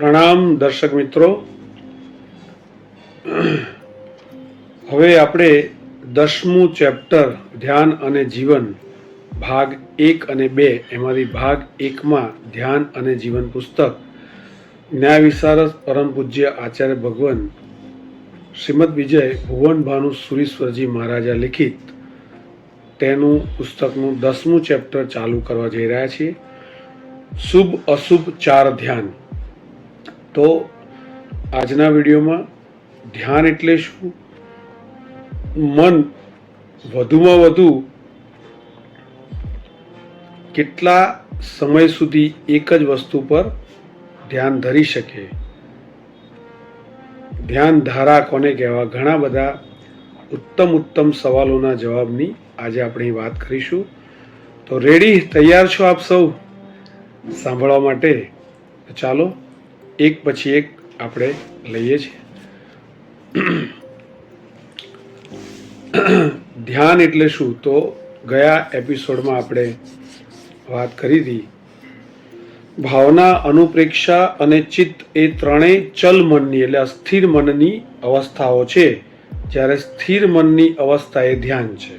પ્રણામ દર્શક મિત્રો. હવે આપણે 10મું ચેપ્ટર ધ્યાન અને જીવન ભાગ 1 અને 2 એમાંથી ભાગ 1માં ધ્યાન અને જીવન પુસ્તક ન્યાય વિશારદ પરમ પૂજ્ય આચાર્ય ભગવાન શ્રીમદ વિજય ભુવન ભાનુ સુરીશ્વરજી મહારાજા લિખિત તેનું પુસ્તકનું 10મું ચેપ્ટર ચાલુ કરવા જઈ રહ્યા છીએ. શુભ અશુભ 4 ધ્યાન. તો આજના વિડીયોમાં ધ્યાન એટલે શું, મન વધુમાં વધુ કેટલા સમય સુધી એક જ વસ્તુ પર ધ્યાન ધરી શકે, ધ્યાન ધારા કોને કહેવા, ઘણા બધા ઉત્તમ સવાલોના જવાબની આજે આપણે વાત કરીશું. તો રેડી, તૈયાર છો આપ સૌ સાંભળવા માટે? ચાલો એક પછી એક આપણે લઈએ છીએ. ધ્યાન એટલે શું? તો ગયા એપિસોડમાં આપણે વાત કરી હતી. ભાવના, અનુપ્રેક્ષા અને ચિત્ત એ ત્રણેય ચલ મનની એટલે અસ્થિર મનની અવસ્થાઓ છે, જ્યારે સ્થિર મનની અવસ્થા એ ધ્યાન છે.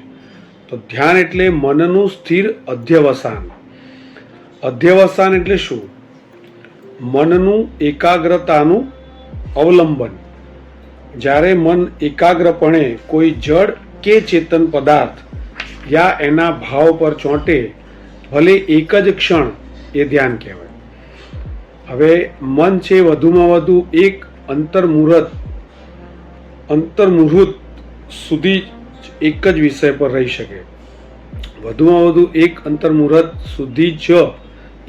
તો ધ્યાન એટલે મનનું સ્થિર અધ્યવસાન. અધ્યવસાન એટલે શું? મનનું એકાગ્રતાનું અવલંબન. જ્યારે મન એકાગ્રપણે કોઈ જડ કે ચેતન પદાર્થ યા એના ભાવ પર ચોંટે, ભલે એક જ ક્ષણ, એ ધ્યાન કહેવાય. હવે મન છે વધુમાં વધુ એક અંતર્મુહૂર્ત સુધી એક જ વિષય પર રહી શકે. વધુમાં વધુ એક અંતર્મુહૂર્ત સુધી જ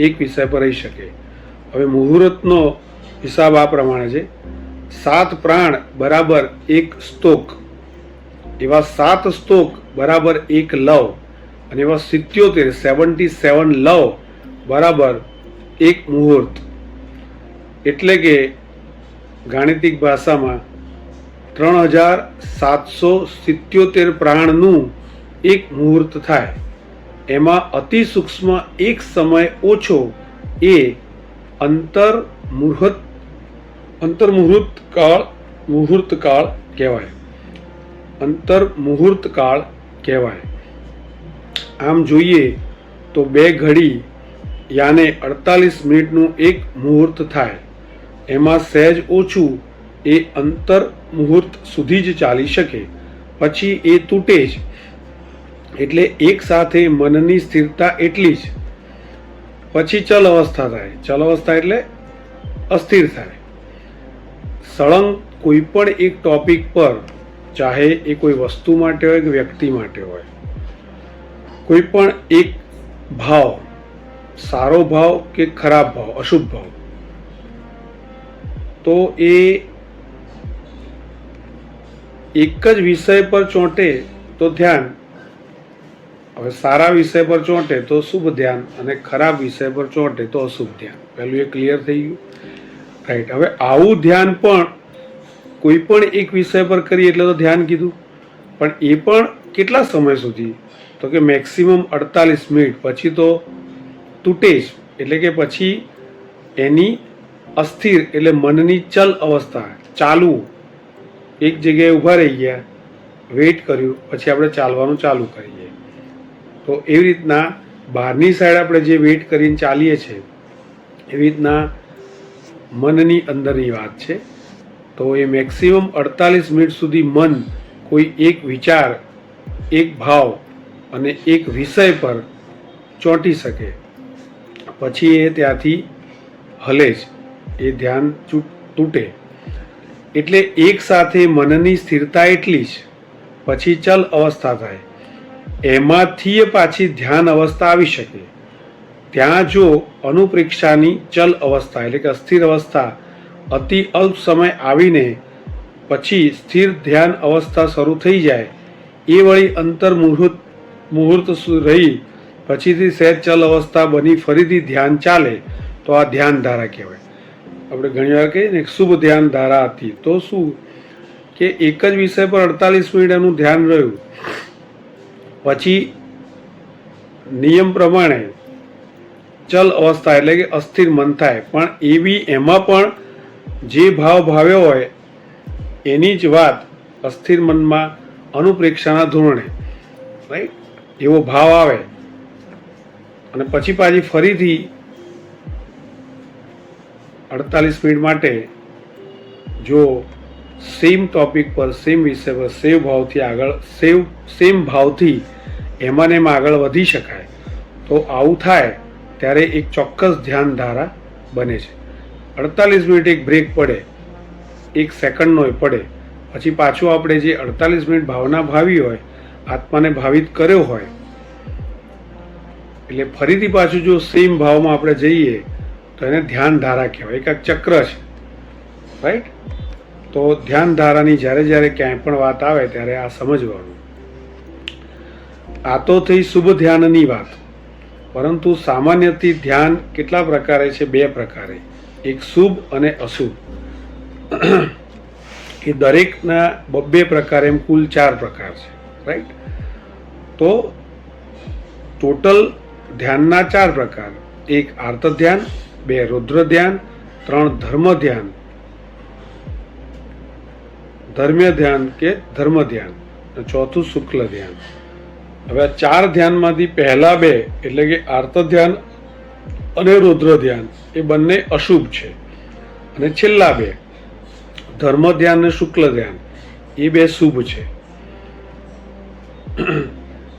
એક વિષય પર રહી શકે. હવે મુહૂર્તનો હિસાબ આ પ્રમાણે છે: 7 પ્રાણ બરાબર 1 સ્તોક, એવા 7 સ્તોક બરાબર 1 લવ, અને એવા 77 લવ બરાબર 1 મુહૂર્ત. એટલે કે ગાણિતિક ભાષામાં 3777 પ્રાણનું એક મુહૂર્ત થાય. એમાં અતિ સૂક્ષ્મ એક સમય ઓછો એ અંતર્મુહૂર્ત કાળ કહેવાય. અંતર્મુહૂર્ત કાળ કહેવાય. આમ જોઈએ તો 2 ઘડી યાને 48 મિનિટનું એક મુહૂર્ત થાય. એમાં સહેજ ઓછું એ અંતર્મુહૂર્ત સુધી જ ચાલી શકે, પછી એ તૂટે જ. એટલે એક સાથે મનની સ્થિરતા એટલી જ. પછી ચલ અવસ્થા થાય. ચલ અવસ્થા એટલે અસ્થિર થાય. સળંગ કોઈ પણ એક ટોપિક પર, ચાહે એ કોઈ વસ્તુ માટે હોય કે વ્યક્તિ માટે હોય, કોઈ પણ એક ભાવ, સારો ભાવ કે ખરાબ ભાવ, અશુભ ભાવ, તો એ એક જ વિષય પર ચોંટે તો ધ્યાન. હવે સારા વિષય પર ચોંટે તો શુભ ધ્યાન, અને ખરાબ વિષય પર ચોંટે તો અશુભ ધ્યાન. પહેલું એ ક્લિયર થઈ ગયું, રાઈટ? હવે આવું ધ્યાન પણ કોઈ પણ એક વિષય પર કરીએ એટલે તો ધ્યાન કીધું, પણ એ પણ કેટલા સમય સુધી? તો કે મેક્સિમમ 48 મિનિટ. પછી તો તૂટે જ. એટલે કે પછી એની અસ્થિર એટલે મનની ચલ અવસ્થા, ચાલવું. એક જગ્યાએ ઊભા રહી ગયા, વેઇટ કર્યું, પછી આપણે ચાલવાનું ચાલુ કરીએ. તો એવી રીતના બહારની સાઈડ આપણે જે વેઇટ કરીને ચાલીએ છીએ, એવી રીતના મનની અંદરની વાત છે. તો એ મેક્સિમમ 48 મિનિટ સુધી મન કોઈ એક વિચાર, એક ભાવ અને એક વિષય પર ચોંટી શકે. પછી એ ત્યાંથી હલે જ, એ ધ્યાન તૂટે. એટલે એક સાથે મનની સ્થિરતા એટલી જ. પછી ચલ અવસ્થા થાય. એમાંથી પાછી ધ્યાન અવસ્થા આવી શકે. ત્યાં જો અનુપ્રેક્ષાની ચલ અવસ્થા એટલે કે અસ્થિર અવસ્થા અતિ અલ્પ સમય આવીને પછી સ્થિર ધ્યાન અવસ્થા શરૂ થઈ જાય, એ વળી મુહૂર્ત રહી પછીથી સહેજ ચલ અવસ્થા બની ફરીથી ધ્યાન ચાલે, તો આ ધ્યાન ધારા કહેવાય. આપણે ઘણીવાર કહીએ ને શુભ ધ્યાન ધારા હતી. તો શું કે એક જ વિષય પર 48 મિનિટ એનું ધ્યાન રહ્યું, પછી નિયમ પ્રમાણે ચલ અવસ્થા એટલે કે અસ્થિર મન થાય, પણ એમાં પણ જે ભાવ ભાવ્યો હોય એની જ વાત અસ્થિર મનમાં અનુપ્રેક્ષાના ધોરણે રાઈટ એવો ભાવ આવે અને પછી પાછી ફરીથી 48 મિનિટ માટે જો સેમ ટોપિક પર સેમ વિષય પર સેમ ભાવથી એમાં આગળ વધી શકાય. તો આવું થાય ત્યારે એક ચોક્કસ ધ્યાન ધારા બને છે. 48 મિનિટ એક બ્રેક પડે, 1 સેકન્ડનો પડે, પછી પાછું આપણે જે 48 મિનિટ ભાવના ભાવી હોય, આત્માને ભાવિત કર્યો હોય, એટલે ફરીથી પાછું જો સેમ ભાવમાં આપણે જઈએ તો એને ધ્યાન ધારા કહેવાય. એક ચક્ર છે રાઈટ. તો ધ્યાન ધારાની જ્યારે ક્યાંય પણ વાત આવે ત્યારે આ સમજવાનું. આ તો થઈ શુભ ધ્યાનની વાત, પરંતુ સામાન્યથી ધ્યાન કેટલા પ્રકારે છે? 2 પ્રકારે, એક શુભ અને અશુભ. એ દરેકના 2 પ્રકાર, એમ કુલ 4 પ્રકાર છે રાઈટ. તો ટોટલ ધ્યાનના 4 પ્રકાર: 1 આર્ત ધ્યાન, 2 રુદ્ર ધ્યાન, 3 ધર્મ ધ્યાન, ધર્મ્ય ધ્યાન કે ધર્મ ધ્યાન, અને 4થું શુક્લ ધ્યાન. હવે આ 4 ધ્યાનમાંથી પહેલા 2 એટલે કે આર્ત ધ્યાન અને રુદ્ર ધ્યાન એ બંને અશુભ છે, અને છેલ્લા 2 ધર્મ ધ્યાન અને શુક્લ ધ્યાન એ 2 શુભ છે.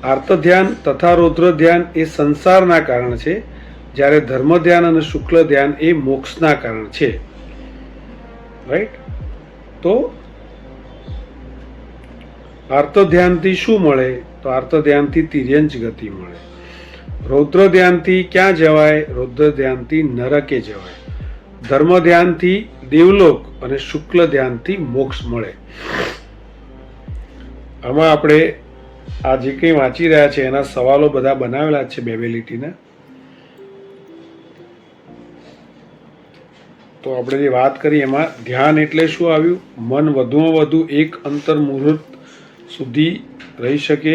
આર્ત ધ્યાન તથા રુદ્ર ધ્યાન એ સંસારના કારણ છે, જ્યારે ધર્મ ધ્યાન અને શુક્લ ધ્યાન એ મોક્ષના કારણ છે રાઈટ. તો આર્ત ધ્યાનથી શું મળે? તો આર્ત ધ્યાનથી તિર્યંચ ગતિ મળે. રૌદ્ર ધ્યાનથી ક્યાં જવાય? રૌદ્ર ધ્યાનથી નરકે જવાય. ધર્મ ધ્યાનથી દેવલોક અને શુક્લ ધ્યાનથી મોક્ષ મળે. આમાં આપણે આ જે કંઈ વાંચી રહ્યા છે એના સવાલો બધા બનાવેલા છે 2 લીટીના. તો આપણે જે વાત કરી એમાં ધ્યાન એટલે શું આવ્યું? મન વધુમાં વધુ એક અંતર મુહૂર્ત સુધી રહી શકે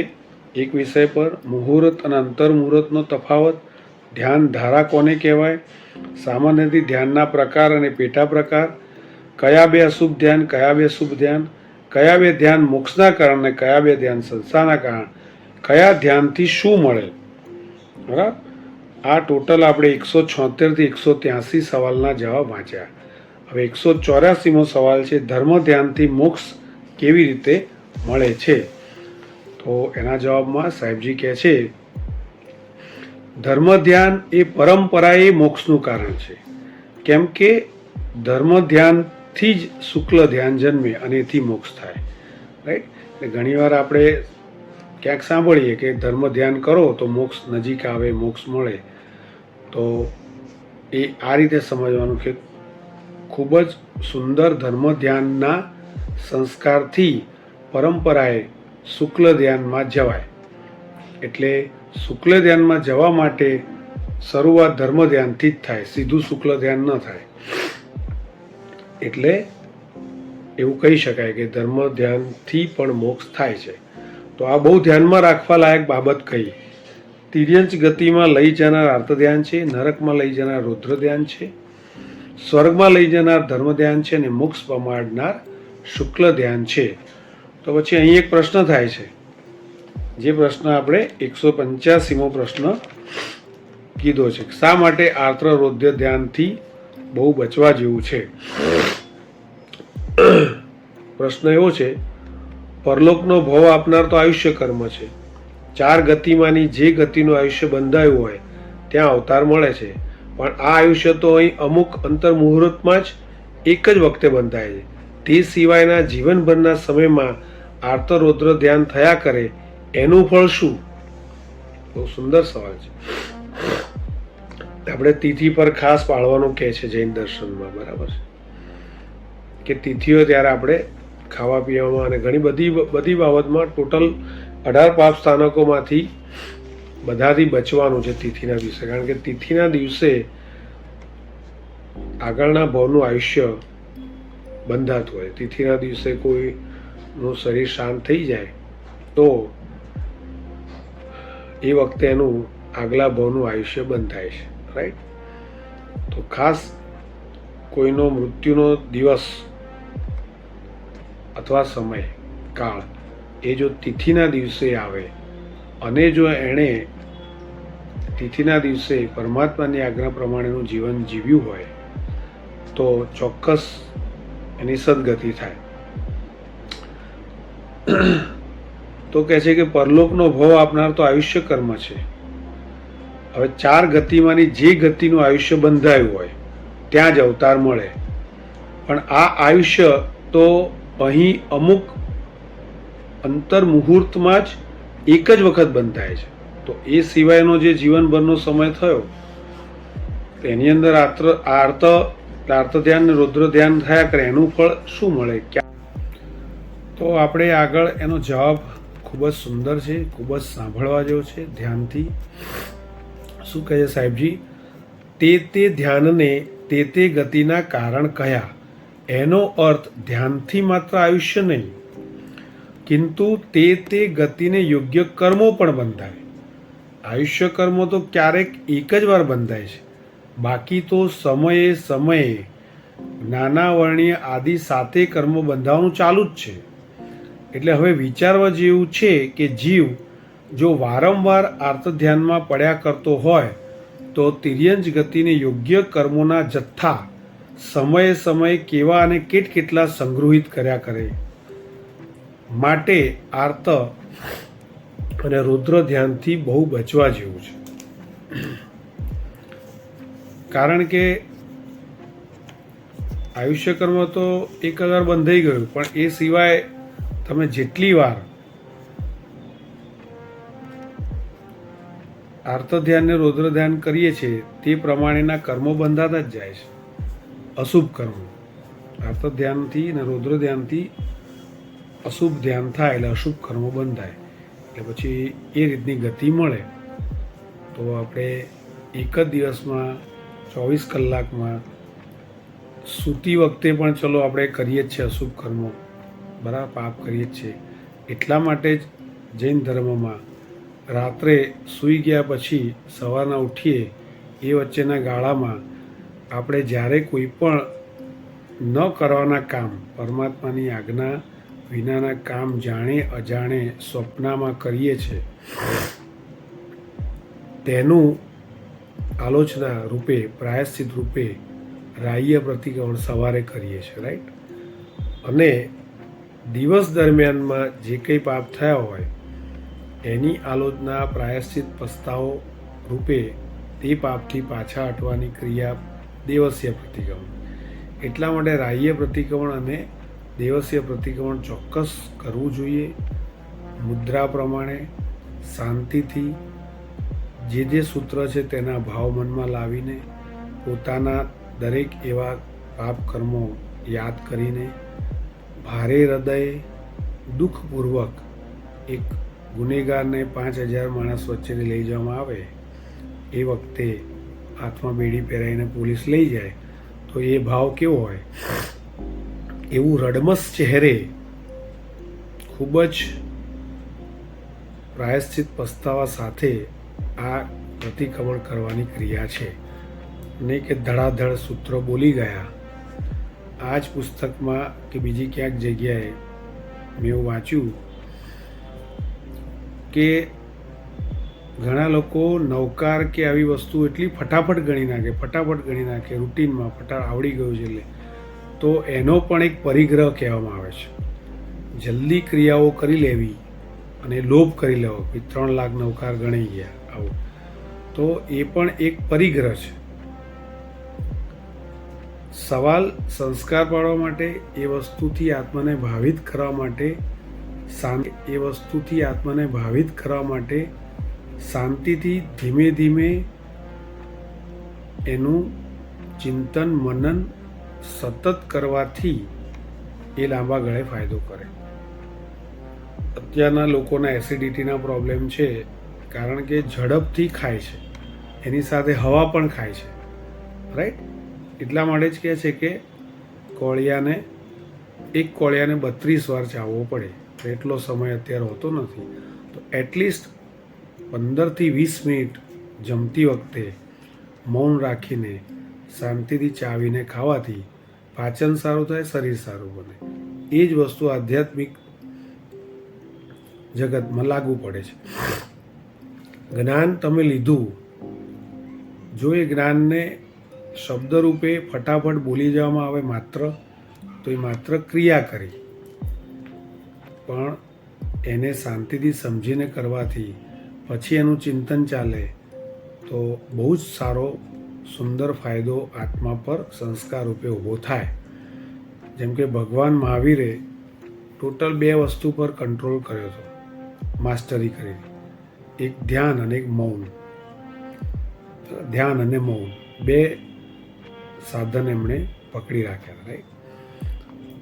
એક વિષય પર. મુહૂર્ત અને અંતર મુહૂર્તનો તફાવત. ધ્યાન ધારા કોને કહેવાય? સામાન્યથી ધ્યાનના પ્રકાર અને પેટા પ્રકાર. કયા 2 અશુભ ધ્યાન, કયા 2 શુભ ધ્યાન, કયા 2 ધ્યાન મોક્ષના કારણ અને કયા 2 ધ્યાન સંસારના કારણ, કયા ધ્યાનથી શું મળે. બરાબર. આ ટોટલ આપણે 176 થી 183 સવાલના જવાબ વાંચ્યા. હવે 184મો સવાલ છે, ધર્મ ધ્યાનથી મોક્ષ કેવી રીતે મળે છે? તો એના જવાબમાં સાહેબજી કહે છે, ધર્મ ધ્યાન એ પરંપરાએ મોક્ષનું કારણ છે, કેમ કે ધર્મ ધ્યાનથી જ શુક્લ ધ્યાન જન્મે અને એથી મોક્ષ થાય રાઈટ. એટલે ઘણીવાર આપણે ક્યાંક સાંભળીએ કે ધર્મ ધ્યાન કરો તો મોક્ષ નજીક આવે, મોક્ષ મળે. તો એ આ રીતે સમજવાનું કે ખૂબ જ સુંદર ધર્મ ધ્યાનના સંસ્કારથી પરંપરાએ શુક્લ ધ્યાનમાં જવાય. એટલે શુક્લ ધ્યાનમાં જવા માટે શરૂઆત ધર્મ ધ્યાનથી જ થાય, સીધું શુક્લ ધ્યાન ન થાય. એટલે એવું કહી શકાય કે ધર્મ ધ્યાનથી પણ મોક્ષ થાય છે. તો આ બહુ ધ્યાનમાં રાખવા લાયક બાબત કહી. તિર્યંચ ગતિમાં લઈ જનાર આર્ત ધ્યાન છે, નરકમાં લઈ જનાર રુદ્ર ધ્યાન છે, સ્વર્ગમાં લઈ જનાર ધર્મ ધ્યાન છે, અને મોક્ષ પમાડનાર શુક્લ ધ્યાન છે. તો પછી અહીં એક પ્રશ્ન થાય છે, જે પ્રશ્ન આપણે 185મો પ્રશ્ન કીધો છે, શા માટે આર્ત રુદ્ર ધ્યાનથી બહુ બચવા જેવું છે? પ્રશ્ન એવો છે, પરલોકનો ભવ આપનાર તો આયુષ્ય કર્મ છે. 4 ગતિમાંની જે ગતિનું આયુષ્ય બંધાયું હોય ત્યાં અવતાર મળે છે, પણ આ આયુષ્ય તો અહીં અમુક અંતર મુહૂર્તમાં જ એક જ વખતે બંધાય છે. તે સિવાયના જીવનભરના સમયમાં આર્ત રુદ્ર ધ્યાન થયા કરે, એનું ફળ શું? બહુ સુંદર સવાલ છે. આપણે તિથિ પર ખાસ પાળવાનું કહે છે જૈન દર્શનમાં, બરાબર છે કે તિથિઓ ત્યારે આપણે ખાવા પીવામાં અને ઘણી બધી બાબતમાં ટોટલ 18 પાપ સ્થાનકોમાંથી બધાથી બચવાનું છે તિથિના દિવસે. કારણ કે તિથિના દિવસે આગળના ભાવનું આયુષ્ય બંધાતું હોય. તિથિના દિવસે કોઈનું શરીર શાંત થઈ જાય તો એ વખતે એનું આગલા ભાવનું આયુષ્ય બંધાય છે. રાઈટ. તો ખાસ કોઈનો મૃત્યુનો દિવસ અથવા સમય કાળ એ જો તિથિના દિવસે આવે અને જો એણે તિથિના દિવસે પરમાત્માની આજ્ઞા પ્રમાણેનું જીવન જીવ્યું હોય તો ચોક્કસ એની સદગતિ થાય. તો કહે છે કે પરલોકનો ભવ આપનાર તો આયુષ્ય કર્મ છે. હવે 4 ગતિમાંની જે ગતિનું આયુષ્ય બંધાયું હોય ત્યાં જ અવતાર મળે. પણ આ આયુષ્ય તો અહીં અમુક અંતર મુહૂર્તમાં જ એક જ વખત બંધાય છે. તો એ સિવાયનો જે જીવનભરનો સમય થયો એની અંદર આર્ત ધ્યાન ને રૌદ્ર ધ્યાન થયા કરે એનું ફળ શું મળે? તો આપણે આગળ એનો જવાબ ખૂબ જ સુંદર છે, ખૂબ જ સાંભળવા જેવો છે ધ્યાનથી. શું કહે છે સાહેબજી? તે ધ્યાનને તે ગતિના કારણ કયા. એનો અર્થ ધ્યાનથી માત્ર આયુષ્ય નહીં, કિંતુ તે ગતિને યોગ્ય કર્મો પણ બંધાય. આયુષ્ય કર્મો તો ક્યારેક એક જ વાર બંધાય છે, બાકી તો સમયે સમયે નાના વર્ણીય આદિ 7 કર્મો બંધાવાનું ચાલુ જ છે. એટલે હવે વિચારવા જેવું છે કે જીવ જો વારંવાર આર્ત ધ્યાનમાં પડ્યા કરતો હોય તો તિર્યંજ ગતિને યોગ્ય કર્મોના જથ્થા સમયે સમયે કેવા અને કેટલા સંગૃહિત કર્યા કરે. માટે આર્ત અને રુદ્ર ધ્યાનથી બહુ બચવા જેવું છે. કારણ કે આયુષ્ય કર્મ તો એક વાર બંધાઈ ગયું, પણ એ સિવાય તમે જેટલી વાર આર્ત ધ્યાન ને રૌદ્ર ધ્યાન કરીએ છીએ તે પ્રમાણેના કર્મો બંધાતા જ જાય છે. અશુભ કર્મો આર્ત ધ્યાનથી અને રૌદ્ર ધ્યાનથી અશુભ ધ્યાન થાય એટલે અશુભ કર્મો બંધાય. એટલે પછી એ રીતની ગતિ મળે. તો આપણે એક જ દિવસમાં 24 કલાકમાં સૂતી વખતે પણ ચલો આપણે કરીએ જ છીએ અશુભ કર્મો, બરાબર, પાપ કરીએ જ છીએ. એટલા માટે જ જૈન ધર્મમાં રાત્રે સૂઈ ગયા પછી સવારના ઉઠીએ એ વચ્ચેના ગાળામાં આપણે જ્યારે કોઈ પણ ન કરવાના કામ, પરમાત્માની આજ્ઞા વિનાના કામ જાણે અજાણે સ્વપ્નમાં કરીએ છીએ તેનું આલોચના રૂપે, પ્રાયશ્ચિત રૂપે રાહ્ય પ્રતિક્રમણ સવારે કરીએ છીએ, રાઈટ. અને દિવસ દરમિયાનમાં જે કંઈ પાપ થયા હોય એની આલોચના, પ્રાયશ્ચિત, પસ્તાવો રૂપે તે પાપથી પાછા હટવાની ક્રિયા દેવસ્ય પ્રતિક્રમણ. એટલા માટે રાહ્ય પ્રતિક્રમણ અને દેવસ્ય પ્રતિક્રમણ ચોક્કસ કરવું જોઈએ. મુદ્રા પ્રમાણે શાંતિથી જે સૂત્ર છે તેના ભાવ મનમાં લાવીને પોતાના દરેક એવા પાપ કર્મો યાદ કરીને ભારે હૃદયે દુઃખપૂર્વક એક ગુનેગારને 5000 માણસ વચ્ચેને લઈ જવામાં આવે એ વખતે હાથમાં બેડી પહેરાઈને પોલીસ લઈ જાય તો એ ભાવ કેવો હોય? એવું રડમસ ચહેરે ખૂબ જ પ્રાયશ્ચિત પસ્તાવા સાથે આ પ્રતિક્રમણ કરવાની ક્રિયા છે. નહીં કે ધડાધડ સૂત્રો બોલી ગયા. આ જ પુસ્તકમાં કે બીજી ક્યાંક જગ્યાએ મેં એવું વાંચ્યું કે ઘણા લોકો નવકાર કે આવી વસ્તુ એટલી ફટાફટ ગણી નાખે રૂટીનમાં આવડી ગયું છે એટલે, તો એનો પણ એક પરિગ્રહ કહેવામાં આવે છે. જલ્દી ક્રિયાઓ કરી લેવી અને લોભ કરી લેવો, 3 લાખ નવકાર ગણી ગયા આવું, તો એ પણ એક પરિગ્રહ છે. સવાલ સંસ્કાર પાડવા માટે, એ વસ્તુથી આત્માને ભાવિત કરવા માટે શાંતિથી ધીમે ધીમે એનું ચિંતન મનન સતત કરવાથી એ લાંબા ગાળે ફાયદો કરે. અત્યારના લોકોના એસિડિટીના પ્રોબ્લેમ છે કારણ કે ઝડપથી ખાય છે, એની સાથે હવા પણ ખાય છે, રાઈટ. એટલા માટે જ કહે છે કે એક કોળિયાને 32 વાર ચાવવો પડે. એટલો સમય અત્યારે હોતો નથી. તો એટલીસ્ટ 15 થી 20 મિનિટ જમતી વખતે મૌન રાખીને શાંતિથી ચાવીને ખાવાથી પાચન સારું થાય, શરીર સારું બને. એ જ વસ્તુ આધ્યાત્મિક જગતમાં લાગુ પડે છે. જ્ઞાન તમે લીધું, જો એ જ્ઞાનને શબ્દ રૂપે ફટાફટ બોલી જવામાં આવે માત્ર, તો એ માત્ર ક્રિયા કરી. પણ એને શાંતિથી સમજીને કરવાથી પછી એનું ચિંતન ચાલે તો બહુ જ સારો સુંદર ફાયદો આત્મા પર સંસ્કાર રૂપે ઊભો થાય. જેમ કે ભગવાન મહાવીરે ટોટલ 2 વસ્તુ પર કંટ્રોલ કર્યો હતો, માસ્ટરી કરી. એક ધ્યાન અને એક મૌન. ધ્યાન અને મૌન 2 સાધન એમણે પકડી રાખ્યા. રાઈટ.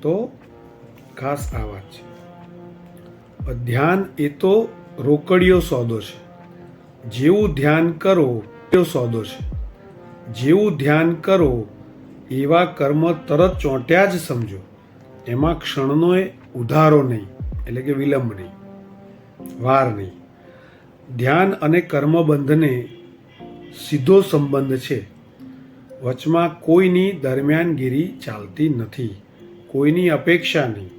તો ખાસ આ વાત છે. ધ્યાન એ તો રોકડિયો સોદો છે. જેવું ધ્યાન કરો એવો સોદો છે. જેવું ધ્યાન કરો એવા કર્મ તરત ચોંટ્યા જ સમજો. એમાં ક્ષણનો ઉધારો નહીં, એટલે કે વિલંબ નહીં, વાર નહીં. ધ્યાન અને કર્મબંધને સીધો સંબંધ છે. વચમાં કોઈની દરમિયાનગીરી ચાલતી નથી, કોઈની અપેક્ષા નહીં.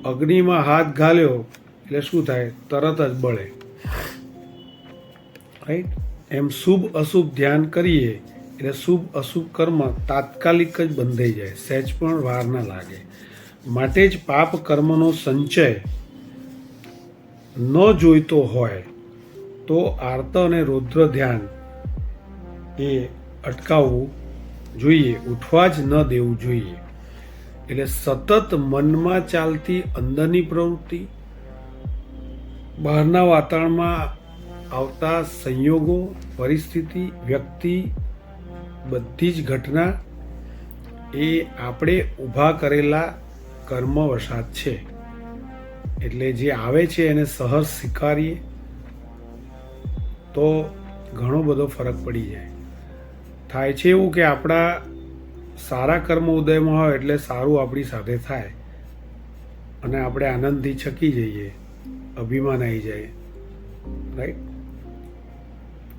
અગ્નિમાં હાથ ઘાલ્યો એટલે શું થાય? તરત જ બળે. રાઈટ. એમ શુભ અશુભ ધ્યાન કરીએ એટલે શુભ અશુભ કર્મ તાત્કાલિક જ બંધાઈ જાય, સહેજ પણ વાર ના લાગે. માટે જ પાપ કર્મનો સંચય ન જોઈતો હોય તો આર્ત અને રૌદ્ર ધ્યાન એ અટકાવવું જોઈએ, ઉઠવા જ ન દેવું જોઈએ. એટલે સતત મનમાં ચાલતી અંદરની પ્રવૃત્તિ, બહારના વાતાવરણમાં આવતા સંયોગો, પરિસ્થિતિ, વ્યક્તિ, બધી જ ઘટના એ આપણે ઊભા કરેલા કર્મવશાત છે. એટલે જે આવે છે એને સહજ સ્વીકારીએ તો ઘણો બધો ફરક પડી જાય. થાય છે એવું કે આપણા સારા કર્મ ઉદયમાં હોય એટલે સારું આપણી સાથે થાય અને આપણે આનંદથી છકી જઈએ, અભિમાન આવી જાય. રાઈટ.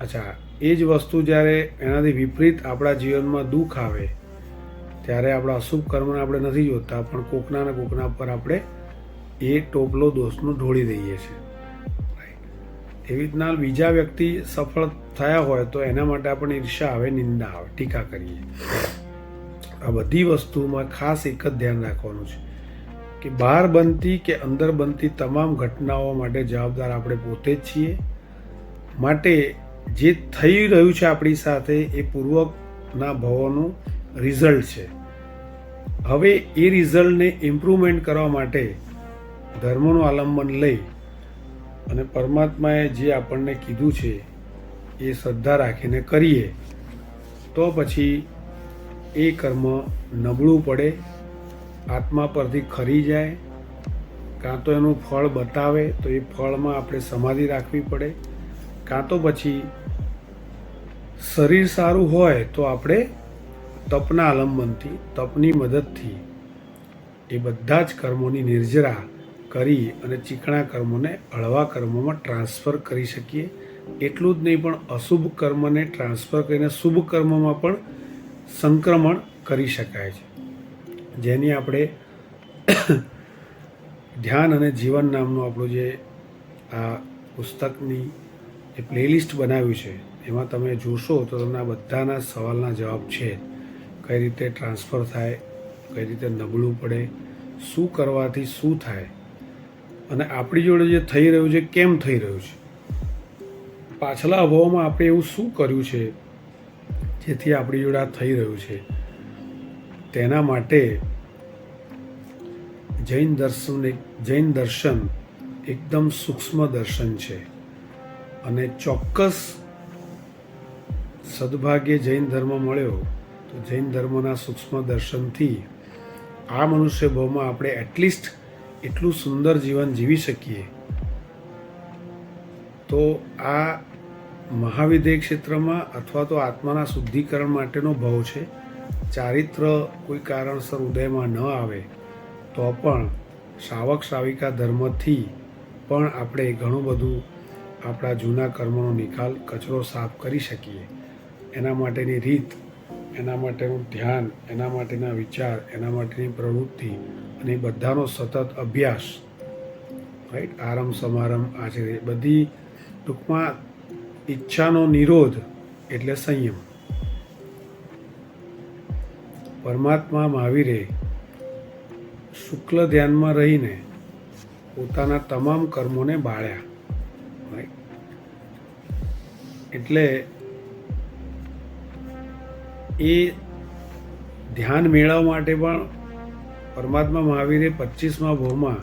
અચ્છા, એ જ વસ્તુ જ્યારે એનાથી વિપરીત આપણા જીવનમાં દુઃખ આવે ત્યારે આપણા અશુભ કર્મને આપણે નથી જોતા, પણ કોકના ને કોકના પર આપણે એ ટોપલો દોષનો ઢોળી દઈએ છીએ. એવી રીતના બીજા વ્યક્તિ સફળ થયા હોય તો એના માટે આપણને ઈર્ષા આવે, નિંદા આવે, ટીકા કરીએ. આ બધી વસ્તુમાં ખાસ એક જ ધ્યાન રાખવાનું છે કે બહાર બનતી કે અંદર બનતી તમામ ઘટનાઓ માટે જવાબદાર આપણે પોતે જ છીએ. માટે જે થઈ રહ્યું છે આપણી સાથે એ પૂર્વના ભવોનું રિઝલ્ટ છે. હવે એ રિઝલ્ટને ઇમ્પ્રુવમેન્ટ કરવા માટે ધર્મનું આલંબન લઈ અને પરમાત્માએ જે આપણને કીધું છે એ શ્રદ્ધા રાખીને કરીએ તો પછી એ કર્મ નબળું પડે, આત્મા પરથી ખરી જાય. કાં તો એનું ફળ બતાવે તો એ ફળમાં આપણે સમાધિ રાખવી પડે, કાં તો પછી શરીર સારું હોય તો આપણે તપના આલંબનથી, તપની મદદથી એ બધા જ કર્મોની નિર્જરા કરી અને ચીકણા કર્મોને હળવા કર્મોમાં ટ્રાન્સફર કરી શકીએ. એટલું જ નહીં પણ અશુભ કર્મને ટ્રાન્સફર કરીને શુભ કર્મમાં પણ સંક્રમણ કરી શકાય છે. જેની આપણે ધ્યાન અને જીવન નામનું આપણું જે આ પુસ્તકની જે પ્લેલિસ્ટ બનાવ્યું છે એમાં તમે જોશો તો તમને આ બધાના સવાલના જવાબ છે. કઈ રીતે ટ્રાન્સફર થાય, કઈ રીતે નબળું પડે, શું કરવાથી શું થાય અને આપણી જોડે જે થઈ રહ્યું છે કેમ થઈ રહ્યું છે, પાછલા અભાવમાં આપણે એવું શું કર્યું છે જેથી આપણી જોડે આ થઈ રહ્યું છે. તેના માટે જૈન દર્શન એકદમ સૂક્ષ્મ દર્શન છે અને ચોક્કસ સદભાગ્યે જૈન ધર્મ મળ્યો તો જૈન ધર્મના સૂક્ષ્મ દર્શનથી આ મનુષ્ય ભાવમાં આપણે એટલીસ્ટ એટલું સુંદર જીવન જીવી શકીએ. તો આ મહાવિદ્ય ક્ષેત્રમાં અથવા તો આત્માના શુદ્ધિકરણ માટેનો ભાવ છે. ચારિત્ર કોઈ કારણસર ઉદયમાં ન આવે તો પણ શ્રાવક શ્રાવિકા ધર્મથી પણ આપણે ઘણું બધું આપણા જૂના કર્મનો નિકાલ, કચરો સાફ કરી શકીએ. એના માટેની રીત, એના માટેનું ધ્યાન, એના માટેના વિચાર, એના માટેની પ્રવૃત્તિ અને બધાનો સતત અભ્યાસ, રાઈટ, આરંભ સમારંભ આચરે, બધી ટૂંકમાં ઈચ્છાનો નિરોધ એટલે સંયમ. પરમાત્મા મહાવીરે શુક્લ ધ્યાનમાં રહીને પોતાના તમામ કર્મોને બાળ્યા, રાઈટ. એટલે એ ધ્યાન મેળવવા માટે પણ પરમાત્મા મહાવીરે 25મા ભાવમાં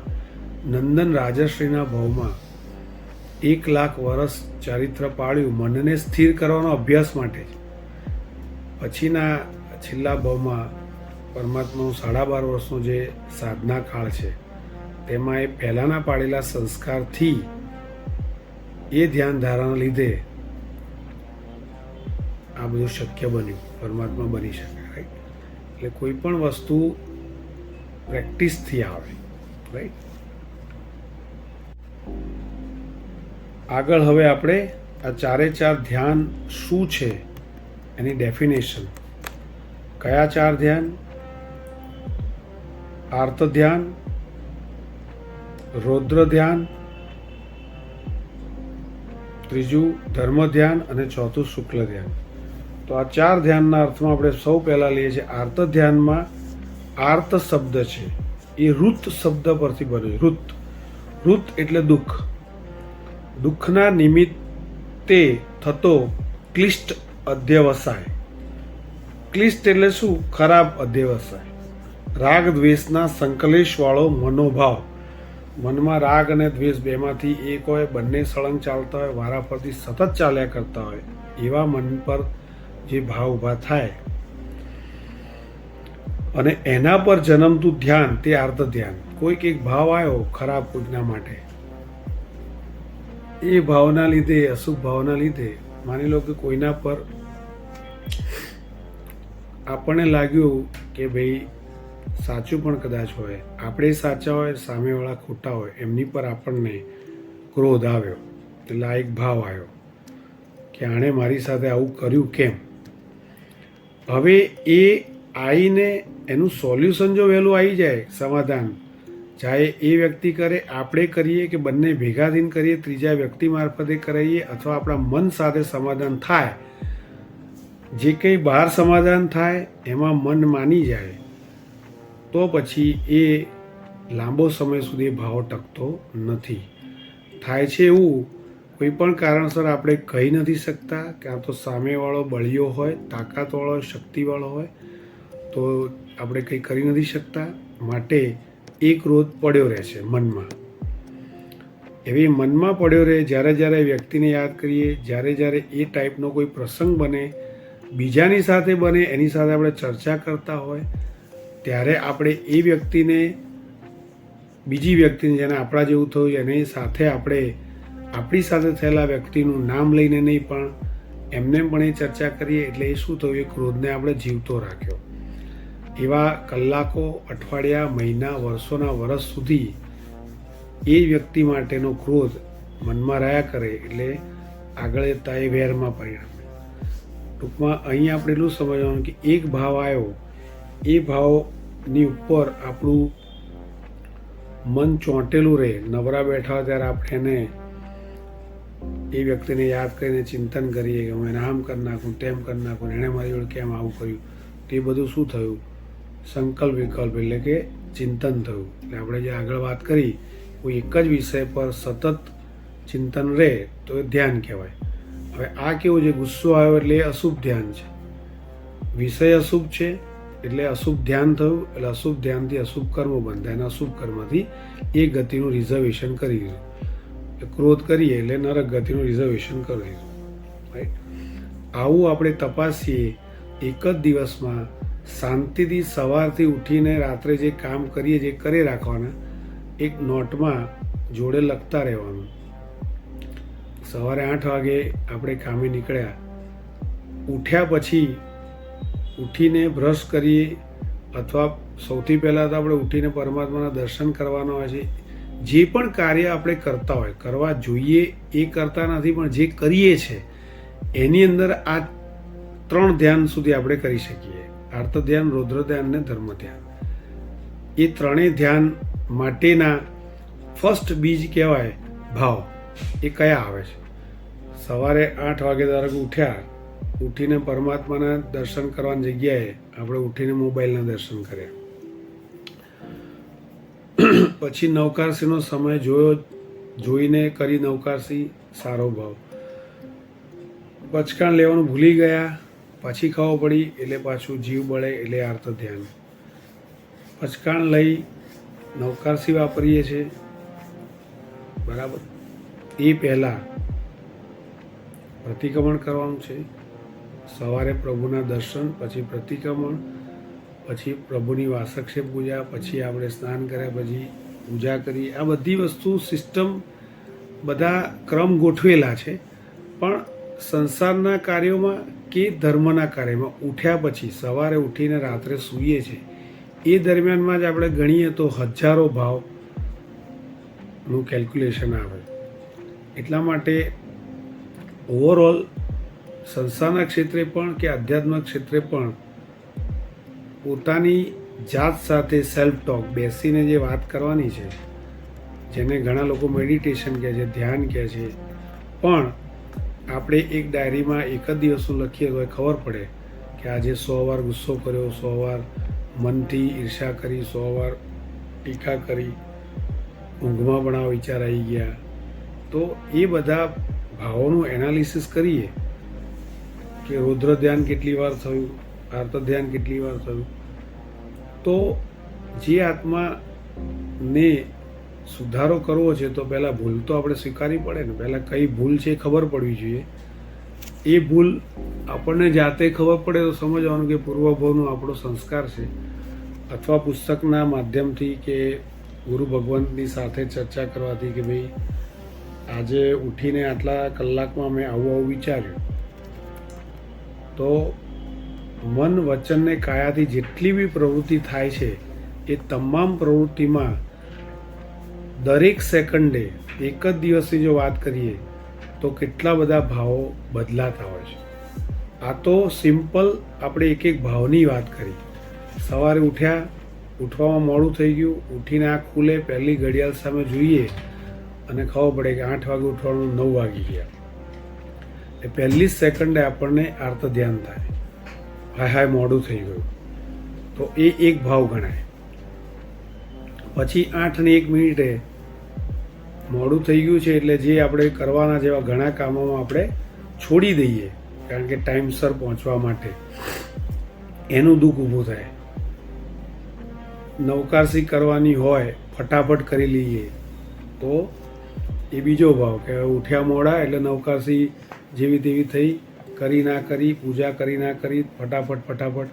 નંદન રાજશ્રીના ભાવમાં 1,00,000 વર્ષ ચારિત્ર પાળ્યું મનને સ્થિર કરવાનો અભ્યાસ માટે. પછીના છેલ્લા ભાવમાં પરમાત્માનું 12.5 વર્ષનો જે સાધના કાળ છે તેમાં એ પહેલાંના પાડેલા સંસ્કારથી એ ધ્યાન ધારણના લીધે આ બધું શક્ય બન્યું, પરમાત્મા બની શકે, રાઈટ. એટલે કોઈ પણ વસ્તુ પ્રેક્ટિસથી આવે, રાઈટ. આગળ હવે આપણે આ 4 ધ્યાન શું છે એની ડેફિનેશન. કયા 4 ધ્યાન? આર્ત ધ્યાન, રૌદ્ર ધ્યાન, ત્રીજું ધર્મ ધ્યાન અને ચોથું શુક્લ ધ્યાન. તો આ 4 ધ્યાનના અર્થમાં આપણે સૌ પહેલાં લઈએ છીએ આર્ત ધ્યાનમાં. આર્ત શબ્દ છે એ ઋત શબ્દ પરથી બન્યો. ઋત એટલે દુઃખ. દુઃખના નિમિત્તે થતો ક્લિષ્ટ અધ્યવસાય. ક્લિષ્ટ એટલે શું? ખરાબ અધ્યવસાય. રાગ દ્વેષના સંકલેશવાળો મનોભાવ. મનમાં રાગ અને દ્વેષ બેમાંથી એક હોય, બંને સળંગ ચાલતા હોય, વારાફરતી સતત ચાલ્યા કરતા હોય, એવા મન પર જે ભાવ ઊભા થાય અને એના પર જન્મતું ધ્યાન તે આર્ત ધ્યાન. કોઈક એક ભાવ આવ્યો ખરાબ કોઈકના માટે, એ ભાવના લીધે, અશુભ ભાવના લીધે, માની લો કે કોઈના પર આપણને લાગ્યું કે ભાઈ સાચું પણ કદાચ હોય, આપણે સાચા હોય, સામેવાળા ખોટા હોય, એમની પર આપણને ક્રોધ આવ્યો, એટલે આ એક ભાવ આવ્યો કે આણે મારી સાથે આવું કર્યું કેમ. હવે એ આવીને એનું સોલ્યુશન જો વહેલું આવી જાય, સમાધાન, ચાહે એ વ્યક્તિ કરે, આપણે કરીએ કે બંને ભેગા થઈને કરીએ, ત્રીજા વ્યક્તિ મારફતે કરાવીએ, અથવા આપણા મન સાથે સમાધાન થાય, જે કંઈ બહાર સમાધાન થાય એમાં મન માની જાય, તો પછી એ લાંબો સમય સુધી ભાવ ટકતો નથી. થાય છે એવું કોઈ પણ કારણસર આપણે કહી નથી શકતા, ક્યાં તો સામેવાળો બળિયો હોય, તાકાતવાળો હોય, શક્તિવાળો હોય, તો આપણે કંઈ કરી નથી શકતા, માટે એ ક્રોધ પડ્યો રહે છે મનમાં. એવી મનમાં પડ્યો રહે. જ્યારે જ્યારે વ્યક્તિને યાદ કરીએ, જ્યારે જ્યારે એ ટાઈપનો કોઈ પ્રસંગ બને, બીજાની સાથે બને, એની સાથે આપણે ચર્ચા કરતા હોય, ત્યારે આપણે એ વ્યક્તિને, બીજી વ્યક્તિને, જેને આપણા જેવું થયું એની સાથે આપણે આપણી સાથે થયેલા વ્યક્તિનું નામ લઈને નહીં પણ એમને પણ એ ચર્ચા કરીએ, એટલે એ શું થયું? એ ક્રોધને આપણે જીવતો રાખ્યો. એવા કલાકો, અઠવાડિયા, મહિના, વર્ષોના વર્ષ સુધી એ વ્યક્તિ માટેનો ક્રોધ મનમાં રહ્યા કરે, એટલે આગળ જતા એ વેરમાં પરિણમે. ટૂંકમાં અહીં આપણે એટલું સમજવાનું કે એક ભાવ આવ્યો, એ ભાવની ઉપર આપણું મન ચોંટેલું રહે. નવરા બેઠા હોય ત્યારે આપણે એને, એ વ્યક્તિને યાદ કરીને ચિંતન કરીએ કે હું એને આમ કરી નાખું, તેમ કરી નાખું, એણે મારી જોડે કેમ આવું કર્યું. તે બધું શું થયું? સંકલ્પ વિકલ્પ એટલે કે ચિંતન થયું. એટલે આપણે જે આગળ વાત કરી, કોઈ એક જ વિષય પર સતત ચિંતન રહે તો એ ધ્યાન કહેવાય. હવે આ કેવું છે? ગુસ્સો આવ્યો એટલે એ અશુભ ધ્યાન છે. વિષય અશુભ છે એટલે અશુભ ધ્યાન થયું. એટલે અશુભ ધ્યાનથી અશુભ કર્મ બંધાય અને અશુભ કર્મથી એ ગતિનું રિઝર્વેશન કરી દીધું. ક્રોધ કરીએ એટલે નરક ગતિનું રિઝર્વેશન કરી દીધું, રાઈટ. આવું આપણે તપાસીએ એક જ દિવસમાં, શાંતિથી સવારથી ઉઠીને રાત્રે જે કામ કરીએ, જે કરી રાખવાના, એક નોટમાં જોડે લખતા રહેવાનું. સવારે 8 વાગે આપણે કામે નીકળ્યા, ઉઠ્યા પછી ઉઠીને બ્રશ કરીએ, અથવા સૌથી પહેલાં તો આપણે ઉઠીને પરમાત્માના દર્શન કરવાના હોય છે. જે પણ કાર્ય આપણે કરતા હોય, કરવા જોઈએ એ કરતા નથી, પણ જે કરીએ છે એની અંદર આ 3 ધ્યાન સુધી આપણે કરી શકીએ: આર્ત ધ્યાન, રૌદ્ર ધ્યાન અને ધર્મ ધ્યાન. એ ત્રણેય ધ્યાન માટેના ફર્સ્ટ બીજ કહેવાય ભાવ. એ કયા આવે છે? સવારે 8 વાગે ધારો કે ઉઠ્યા, ઉઠીને પરમાત્માના દર્શન કરવાની જગ્યાએ આપણે ઉઠીને મોબાઈલના દર્શન કર્યા. પછી નવકારસીનો સમય જોયો, જોઈને કરી નવકારસી, સારો ભાવ. પચકાણ લેવાનું ભૂલી ગયા, પછી ખબર પડી એટલે પાછું જીવ બળે એટલે આર્ત ધ્યાન. પચકાણ લઈ નવકારસી વાપરીએ છીએ, બરાબર. એ પહેલાં પ્રતિક્રમણ કરવાનું છે. સવારે પ્રભુના દર્શન, પછી પ્રતિક્રમણ, પછી પ્રભુની વાસક્ષેપ પૂજા, પછી આપણે સ્નાન કર્યા પછી પૂજા કરી. આ બધી વસ્તુ સિસ્ટમ, બધા ક્રમ ગોઠવેલા છે. પણ સંસારના કાર્યોમાં કે ધર્મના કાર્યમાં ઉઠ્યા પછી, સવારે ઉઠીને રાત્રે સૂઈએ છીએ, એ દરમિયાનમાં જ આપણે ગણીએ તો હજારો ભાવનું કેલ્ક્યુલેશન આવે. એટલા માટે ઓવરઓલ સંસારના ક્ષેત્રે પણ કે આધ્યાત્મિક ક્ષેત્રે પણ પોતાની જાત સાથે સેલ્ફ ટોક બેસીને જે વાત કરવાની છે, જેને ઘણા લોકો મેડિટેશન કહે છે, ધ્યાન કહે છે, પણ આપણે એક ડાયરીમાં એક જ દિવસનું લખીએ તો ખબર પડે કે આજે 100 વાર ગુસ્સો કર્યો, 100 વાર મનથી ઈર્ષા કરી, 100 વાર ટીકા કરી, ઊંઘમાં પણ આ વિચાર આવી ગયા. તો એ બધા ભાવોનું એનાલિસિસ કરીએ કે રૌદ્ર ધ્યાન કેટલી વાર થયું, આર્ત ધ્યાન કેટલી વાર થયું, તો જે આત્માને સુધારો કરવો છે તો પહેલાં ભૂલ તો આપણે સ્વીકારવી પડે ને. પહેલાં કઈ ભૂલ છે એ ખબર પડવી જોઈએ. એ ભૂલ આપણને જાતે ખબર પડે તો સમજવાનું કે પૂર્વભાવનો આપણો સંસ્કાર છે, અથવા પુસ્તકના માધ્યમથી કે ગુરુ ભગવંતની સાથે ચર્ચા કરવાથી કે ભાઈ આજે ઉઠીને આટલા કલાકમાં મેં આવું આવું વિચાર્યું. તો મન, વચન ને કાયાથી જેટલી બી પ્રવૃત્તિ થાય છે એ તમામ પ્રવૃત્તિમાં દરેક સેકન્ડે એક જ દિવસની જો વાત કરીએ તો કેટલા બધા ભાવો બદલાતા હોય છે. આ તો સિમ્પલ આપણે એક એક ભાવની વાત કરી. સવારે ઉઠ્યા, ઉઠવામાં મોડું થઈ ગયું, ઉઠીને આંખ ખુલે, પહેલી ઘડિયાળ સામે જોઈએ અને ખબર પડે કે 8 વાગે ઉઠવાનું, 9 વાગી ગયા. એ પહેલી જ સેકન્ડે આપણને આર્ત ધ્યાન થાય, હાય હાય મોડું થઈ ગયું, તો એ એક ભાવ ગણાય. પછી 8 ને 1 મિનિટે મોડું થઈ ગયું છે એટલે જે આપણે કરવાના જેવા ઘણા કામોમાં આપણે છોડી દઈએ, કારણ કે ટાઈમસર પહોંચવા માટે, એનું દુઃખ ઊભું થાય. નવકારસી કરવાની હોય, ફટાફટ કરી લઈએ તો એ બીજો ભાવ કે ઉઠ્યા મોડા એટલે નવકારસી જેવી તેવી થઈ, કરી ના કરી, પૂજા કરી ના કરી, ફટાફટ.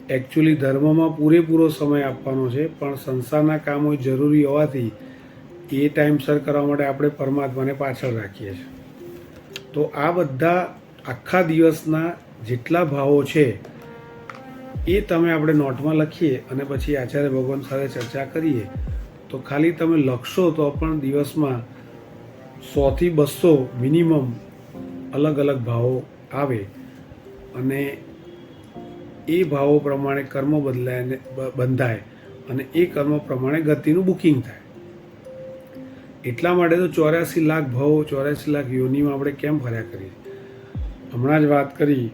એકચ્યુઅલી ધર્મમાં પૂરેપૂરો સમય આપવાનો છે, પણ સંસારના કામો જરૂરી હોવાથી એ ટાઈમસર કરવા માટે આપણે પરમાત્માને પાછળ રાખીએ છીએ. તો આ બધા આખા દિવસના જેટલા ભાવો છે એ તમે આપણે નોટમાં લખીએ અને પછી આચાર્ય ભગવાન સાથે ચર્ચા કરીએ તો ખાલી તમે લખશો તો પણ દિવસમાં 100 થી 200 મિનિમમ અલગ અલગ ભાવો આવે, અને એ ભાવો પ્રમાણે કર્મ બંધાય અને એ કર્મ પ્રમાણે ગતિનું બુકિંગ થાય. એટલા માટે તો 84 લાખ ભાવો, 84 લાખ યોનિમાં આપણે કેમ ફર્યા કરીએ. હમણાં જ વાત કરી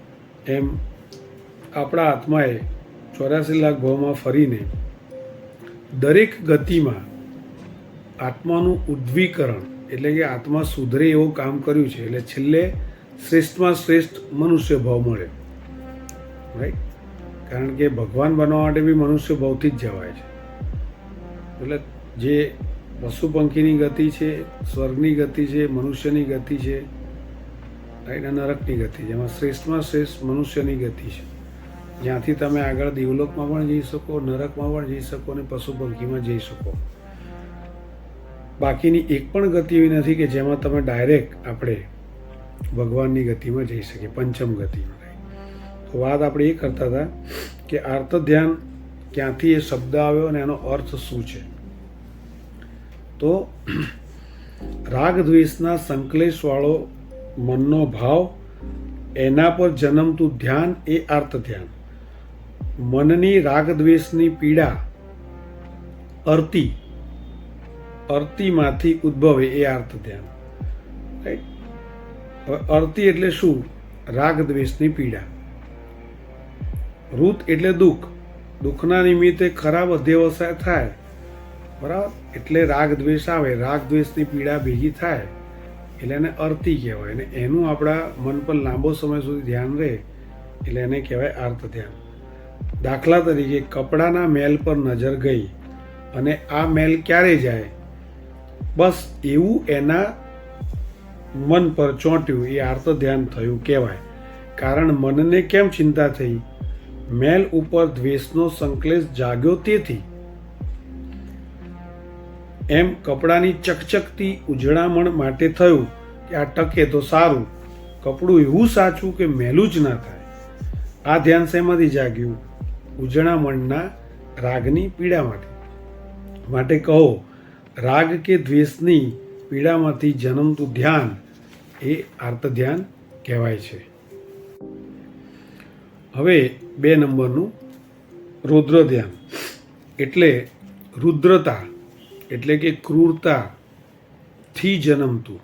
એમ આપણા આત્માએ 84 લાખ ભાવમાં ફરીને દરેક ગતિમાં આત્માનું ઉદ્વીકરણ એટલે કે આત્મા સુધરે એવું કામ કર્યું છે. એટલે છેલ્લે શ્રેષ્ઠમાં શ્રેષ્ઠ મનુષ્ય ભાવ મળ્યો, રાઈટ. કારણ કે ભગવાન બનવા માટે બી મનુષ્ય ભાવથી જ જવાય છે. એટલે જે પશુ પંખીની ગતિ છે, સ્વર્ગની ગતિ છે, મનુષ્યની ગતિ છે, રાઈટ, અને નરકની ગતિ, જેમાં શ્રેષ્ઠમાં શ્રેષ્ઠ મનુષ્યની ગતિ છે, જ્યાંથી તમે આગળ દેવલોકમાં પણ જઈ શકો, નરકમાં પણ જઈ શકો અને પશુ પંખીમાં જઈ શકો. બાકીની એક પણ ગતિ એવી નથી કે જેમાં તમે ડાયરેક્ટ આપણે ભગવાનની ગતિમાં જઈ શકીએ, પંચમ ગતિમાં. તો વાત આપણે એ કરતા હતા કે આર્ત ધ્યાન ક્યાંથી એ શબ્દ આવ્યો અને એનો અર્થ શું છે. તો રાગ દ્વેષના સંકલેશવાળો મનનો ભાવ એના પર જન્મતું ધ્યાન એ આર્ત ધ્યાન. મનની રાગ દ્વેષની પીડા અર્તિમાંથી ઉદ્ભવે એ આર્ત ધ્યાન. રાઈટ. હવે અર્તિ એટલે શું? રાગ દ્વેષની પીડા. ઋત એટલે દુઃખ. દુઃખના નિમિત્તે ખરાબ અધ્યવસાય થાય, બરાબર, એટલે રાગ દ્વેષ આવે, રાગ દ્વેષની પીડા ભેગી થાય એટલે એને અર્તિ કહેવાય. અને એનું આપણા મન પર લાંબો સમય સુધી ધ્યાન રહે એટલે એને કહેવાય આર્ત ધ્યાન. દાખલા તરીકે કપડાના મેલ પર નજર ગઈ અને આ મેલ ક્યારે જાય? બસ એવું એના મન પર ચોંટ્યું, એ આર્ત ધ્યાન થયું કહેવાય. કારણ મનને કેમ ચિંતા થઈ? મેલ ઉપર દ્વેષનો સંકલેશ જાગ્યો તેથી. એમ કપડાની ચકચકતી ઉજળામણ માટે થયું કે આ ટકે તો સારું, કપડું એવું સાચું કે મેલું જ ના થાય. આ ધ્યાન શેમાંથી જાગ્યું? ઉજળામણના રાગની પીડામાંથી. માટે કહો, રાગ કે દ્વેષની પીડામાંથી જન્મતું ધ્યાન એ આર્ત ધ્યાન કહેવાય છે. હવે 2 નંબરનું રૌદ્ર ધ્યાન એટલે રુદ્રતા એટલે કે ક્રૂરતાથી જન્મતું,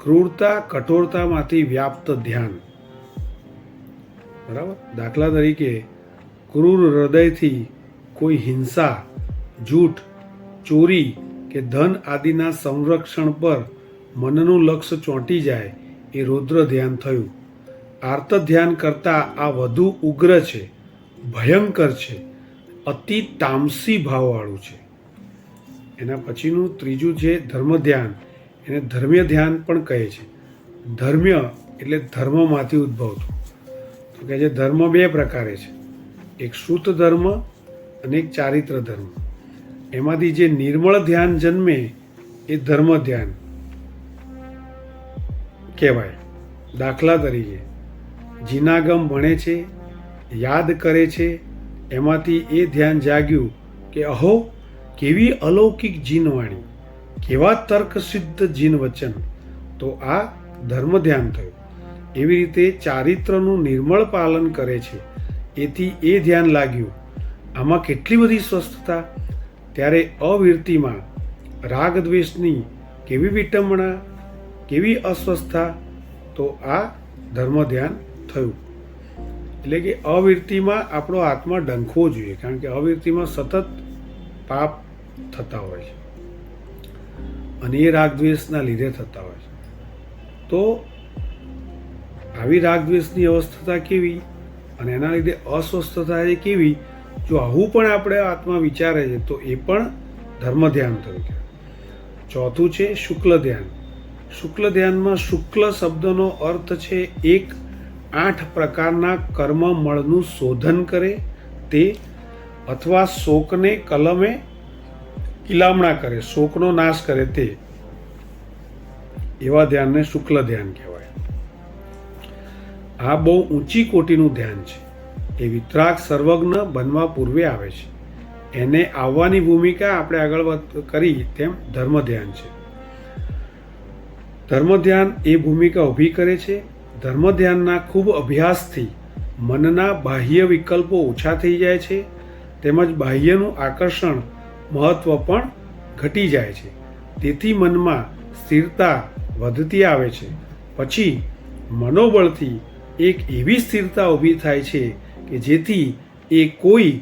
ક્રૂરતા કઠોરતામાંથી વ્યાપ્ત ધ્યાન. બરાબર. દાખલા તરીકે ક્રૂર હૃદયથી કોઈ હિંસા, જૂઠ, ચોરી કે ધન આદિના સંરક્ષણ પર મનનું લક્ષ્ય ચોંટી જાય એ રૌદ્ર ધ્યાન થયું. આર્ત ધ્યાન કરતાં આ વધુ ઉગ્ર છે, ભયંકર છે, અતિ તામસી ભાવવાળું છે. એના પછીનું ત્રીજું છે ધર્મ ધ્યાન. એને ધર્મ્ય ધ્યાન પણ કહે છે. ધર્મ્ય એટલે ધર્મમાંથી ઉદ્ભવતું. તો કહે છે ધર્મ 2 પ્રકારે છે, એક શુદ્ધ ધર્મ અને એક ચારિત્ર ધર્મ. એમાંથી જે નિર્મળ ધ્યાન જન્મે એ ધર્મ ધ્યાન કહેવાય. દાખલા તરીકે જીનાગમ ભણે છે, યાદ કરે છે, એમાંથી એ ધ્યાન જાગ્યું કે અહો, કેવી અલૌકિક જીનવાણી, કેવા તર્કસિદ્ધ જીન વચન, તો આ ધર્મ ધ્યાન થયું. એવી રીતે ચારિત્રનું નિર્મળ પાલન કરે છે, એથી એ ધ્યાન લાગ્યું આમાં કેટલી બધી સ્વસ્થતા. ત્યારે અવિરતિમાં રાગ દ્વેષની કેવી વિટંબણા, કેવી અસ્વસ્થતા, તો આ ધર્મ ધ્યાન થયું. એટલે કે અવિરતિમાં આપણો આત્મા ડંખવો જોઈએ, કારણ કે અવિરતિમાં સતત પાપ થતા હોય છે અને એ રાગદ્વેષના લીધે થતા હોય છે. તો આવી રાગદ્વેષની અવસ્થા કેવી અને એના લીધે અસ્વસ્થતા એ કેવી, જો આવું પણ આપણે આત્મા વિચારે છે તો એ પણ ધર્મ ધ્યાન થયું. ચોથું છે શુક્લ ધ્યાન. શુક્લ ધ્યાનમાં શુક્લ શબ્દનો અર્થ છે 8 પ્રકારના કર્મ મળનું શોધન કરે તે, અથવા શોકને કલમે કિલામણા કરે, શોકનો નાશ કરે તે. એવા ધ્યાનને શુક્લ ધ્યાન કહેવાય. આ બહુ ઊંચી કોટીનું ધ્યાન છે. એ વિતરાગ સર્વજ્ઞ બનવા પૂર્વે આવે છે. એને આવવાની ભૂમિકા આપણે આગળ કરી તેમ ધર્મ ધ્યાન છે. ધર્મ ધ્યાન એ ભૂમિકા ઊભી કરે છે. ધર્મ ધ્યાનના ખૂબ અભ્યાસથી મનના બાહ્ય વિકલ્પો ઓછા થઈ જાય છે, તેમજ બાહ્યનું આકર્ષણ મહત્વ પણ ઘટી જાય છે. તેથી મનમાં સ્થિરતા વધતી આવે છે. પછી મનોબળથી એક એવી સ્થિરતા ઊભી થાય છે કે જેથી એ કોઈ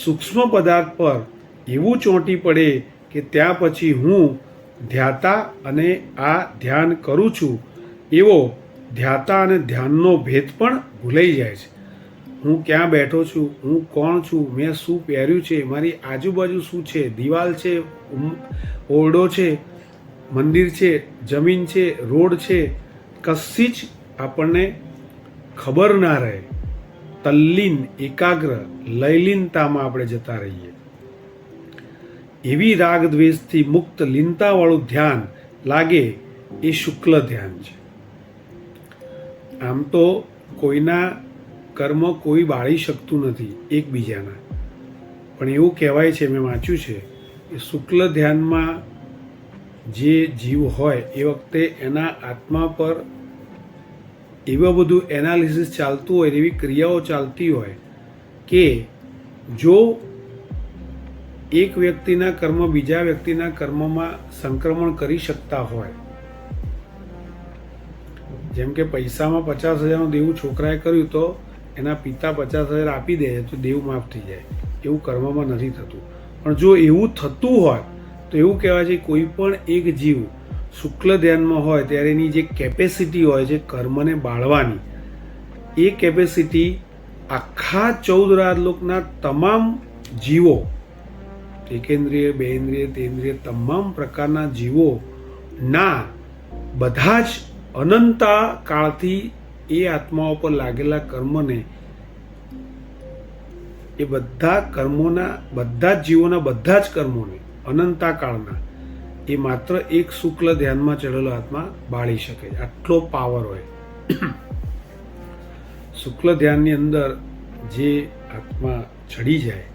સૂક્ષ્મ પદાર્થ પર એવું ચોંટી પડે કે ત્યાં પછી હું ધ્યાતા અને આ ધ્યાન કરું છું એવો ધ્યાતા અને ધ્યાનનો ભેદ પણ ભૂલાઈ જાય છે. હું ક્યાં બેઠો છું, હું કોણ છું, મેં શું પહેર્યું છે, મારી આજુબાજુ શું છે, દિવાલ છે, ઓરડો છે, મંદિર છે, જમીન છે, રોડ છે, કશી જ આપણને ખબર ના રહે. તલ્લીન, એકાગ્ર, લયલીનતામાં આપણે જતા રહીએ. એવી રાગ દ્વેષથી મુક્ત લીનતાવાળું ધ્યાન લાગે એ શુક્લ ધ્યાન છે. આમ તો કોઈના કર્મ કોઈ બાળી શકતું નથી એકબીજાના, પણ એવું કહેવાય છે, મેં વાંચ્યું છે કે શુક્લ ધ્યાનમાં જે જીવ હોય એ વખતે એના આત્મા પર એવા બધું એનાલિસિસ ચાલતું હોય, એવી ક્રિયાઓ ચાલતી હોય કે જો એક વ્યક્તિના કર્મ બીજા વ્યક્તિના કર્મમાં સંક્રમણ કરી શકતા હોય, જેમ કે પૈસામાં 50,000નું દેવું છોકરાએ કર્યું તો એના પિતા 50,000 આપી દે તો દેવું માફ થઈ જાય, એવું કર્મમાં નથી થતું. પણ જો એવું થતું હોય તો એવું કહેવાય છે કોઈ પણ એક જીવ શુક્લ ધ્યાનમાં હોય ત્યારે એની જે કેપેસિટી હોય છે કર્મને બાળવાની, એ કેપેસિટી આખા 14 રાજલોકના તમામ જીવો, એકેન્દ્રિય, બેઇન્દ્રિય, તેન્દ્રિય, તમામ પ્રકારના જીવોના બધા જ અનંતા કાળથી એ આત્માઓ પર લાગેલા કર્મને, એ બધા કર્મોના, બધા જ જીવોના બધા જ કર્મોને અનંતા કાળના એ માત્ર એક શુક્લ ધ્યાનમાં ચડેલો આત્મા બાળી શકે છે. આટલો પાવર હોય. શુક્લ ધ્યાનની અંદર જે આત્મા ચડી જાય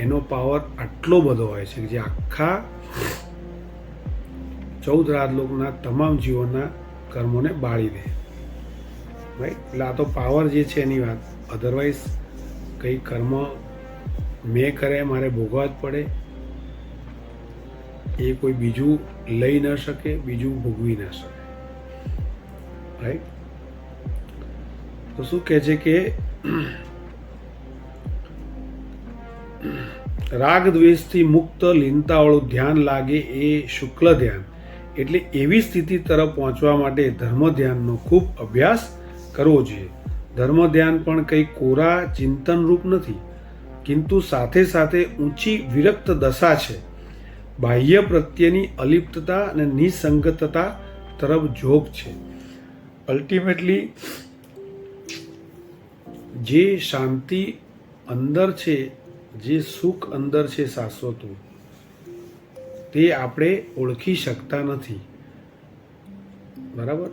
એનો પાવર આટલો બધો હોય છે જે આખા 14 રાજલોકના તમામ જીવોના કર્મોને બાળી દે. રાઈટ? એટલે આ તો પાવર જે છે એની વાત. અધરવાઇઝ કંઈ કર્મ મેં કરે મારે ભોગવવા જ પડે, એ કોઈ બીજું લઈ ન શકે, બીજું ભોગવી ન શકે. રાઈટ? તો શું કહે છે કે રાગ દ્વેષથી મુક્ત લીનતાવાળું ધ્યાન લાગે એ શુક્લ ધ્યાન. એટલે એવી સ્થિતિ તરફ પહોંચવા માટે ધર્મ ધ્યાનનો ખૂબ અભ્યાસ કરવો જોઈએ. ધર્મ ધ્યાન પણ કંઈ કોરા ચિંતન રૂપ નથી, કિંતુ સાથે સાથે ઊંચી વિરક્ત દશા છે. બાહ્ય પ્રત્યેની અલિપ્તતા અને નિસંગતતા તરફ જોગ છે. અલ્ટિમેટલી જે શાંતિ અંદર છે, જે સુખ અંદર છે શાશ્વતું, તે આપણે ઓળખી શકતા નથી. બરાબર?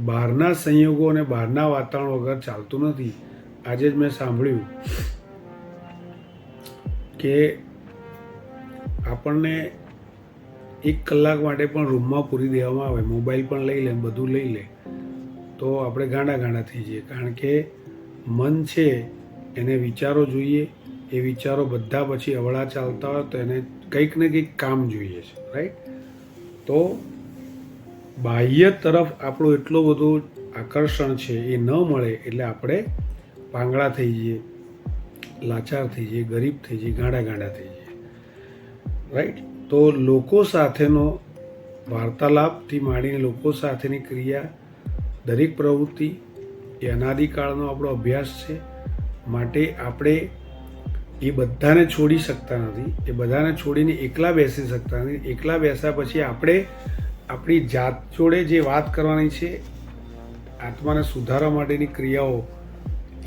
બહારના સંયોગો અને બહારના વાતાવરણ વગર ચાલતું નથી. આજે જ મેં સાંભળ્યું કે આપણને 1 કલાક માટે પણ રૂમમાં પૂરી દેવામાં આવે, મોબાઈલ પણ લઈ લે, બધું લઈ લે, તો આપણે ગાંડા થઈ જઈએ. કારણ કે મન છે એને વિચારો જોઈએ, એ વિચારો બધા પછી અવળા ચાલતા હોય તો એને કંઈક ને કંઈક કામ જોઈએ છે. રાઈટ? તો બાહ્ય તરફ આપણું એટલું બધું આકર્ષણ છે એ ન મળે એટલે આપણે પાંગળા થઈ જઈએ, લાચાર થઈ જઈએ, ગરીબ થઈ જઈએ, ગાંડા થઈ જઈએ. રાઈટ? તો લોકો સાથેનો વાર્તાલાપથી માંડીને લોકો સાથેની ક્રિયા, દરેક પ્રવૃત્તિ એ અનાદિકાળનો આપણો અભ્યાસ છે. માટે આપણે એ બધાને છોડી શકતા નથી, એ બધાને છોડીને એકલા બેસી શકતા નથી. એકલા બેસ્યા પછી આપણે આપણી જાત જોડે જે વાત કરવાની છે, આત્માને સુધારવા માટેની ક્રિયાઓ,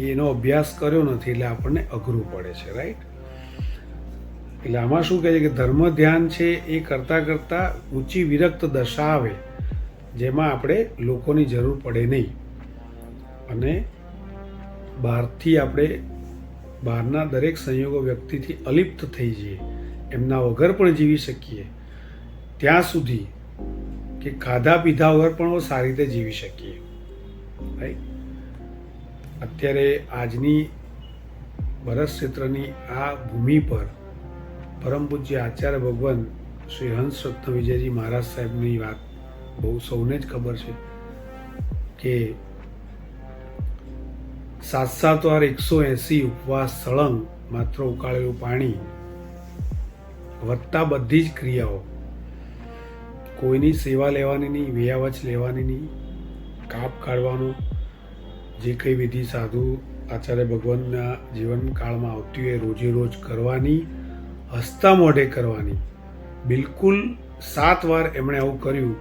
એનો અભ્યાસ કર્યો નથી એટલે આપણને અઘરું પડે છે. રાઈટ? એટલે આમાં શું કહે છે કે ધર્મ ધ્યાન છે એ કરતાં કરતાં ઊંચી વિરક્ત દશા આવે જેમાં આપણે લોકોની જરૂર પડે નહીં અને બહારથી આપણે બહારના દરેક સંયોગો વ્યક્તિથી અલિપ્ત થઈ જઈએ, એમના વગર પણ જીવી શકીએ, ત્યાં સુધી કે ખાધા પીધા વગર પણ સારી રીતે જીવી શકીએ. રાઈટ? અત્યારે આજની ભરત ક્ષેત્રની આ ભૂમિ પર પરમ પૂજ્ય આચાર્ય ભગવાન શ્રી હંસ રત્ન વિજયજી મહારાજ સાહેબની વાત બહુ સૌને જ ખબર છે કે 7 વાર 180 ઉપવાસ સળંગ માત્ર ઉકાળેલું પાણી વત્તા બધી જ ક્રિયાઓ, કોઈની સેવા લેવાની નહીં, વેયાવચ લેવાની નહીં, કાપ કાઢવાનો, જે કંઈ વિધિ સાધુ આચાર્ય ભગવાનના જીવનકાળમાં આવતી હોય રોજે રોજ કરવાની, હસતા મોઢે કરવાની. બિલકુલ 7 વાર એમણે આવું કર્યું.